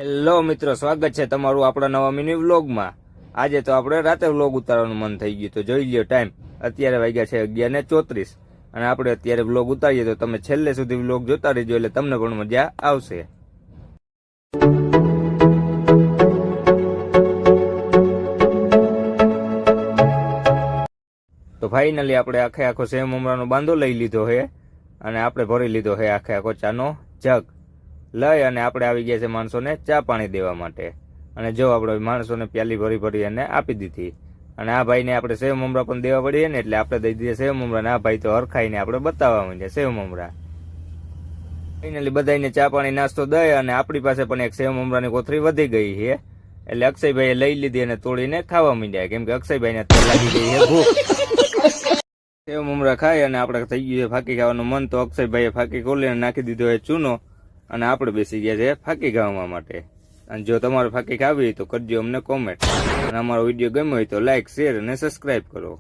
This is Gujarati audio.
હેલો મિત્રો, સ્વાગત છે તમારું આપણા નવા મિની વ્લોગમાં। આજે તો આપણે રાતે વ્લોગ ઉતારવાનું મન થઈ ગયું, તો જોઈ લ્યો ટાઈમ। અત્યારે વાગ્યા છે 11:34 અને આપણે અત્યારે વ્લોગ ઉતારીએ, તો તમે છેલ્લે સુધી વ્લોગ જોતા રહેજો, એટલે તમને પણ મજા આવશે। તો ફાઇનલી આપણે આખો સેવ મમરાનો બાંધો લઈ લીધો છે અને આપણે ભરી લીધો છે આખો ચાનો જગ લઈ અને આપણે આવી ગયા છે માણસોને ચા પાણી દેવા માટે। અને જો આપણે માણસોને પ્યાલી ભરી અને આપી દીધી। અને આ ભાઈને આપણે સેવ મમરા પણ દેવા પડીએ ને, એટલે આપણે દઈ દીધા સેવ મમરા, ને આ ભાઈ તો હરખાઈને આપણે બતાવવા માંડ્યા સેવ મમરા। ફાઇનલી બધાને ચા પાણી નાસ્તો દઈ અને આપણી પાસે પણ એક સેવ મમરાની કોથળી વધી ગઈ છે, એટલે અક્ષયભાઈએ લઈ લીધી અને તોડીને ખાવા માંડ્યા, કેમ કે અક્ષયભાઈને લાગી ગઈ છે ભૂખ। સેવ મમરા ખાઈ અને આપણે થઈ ગયું છે ફાકી ખાવાનું મન, તો અક્ષયભાઈએ ફાકી ખોલીને નાખી દીધો છે ચૂનો અને આપણે બેસી ગયા છે ફાકી ખાવા માટે। અને જો તમારે ફાકી ખાવી હોય તો કરજો અમને કોમેન્ટ, અને અમારો વિડીયો ગમ્યો હોય તો લાઈક, શેર અને સબસ્ક્રાઈબ કરો।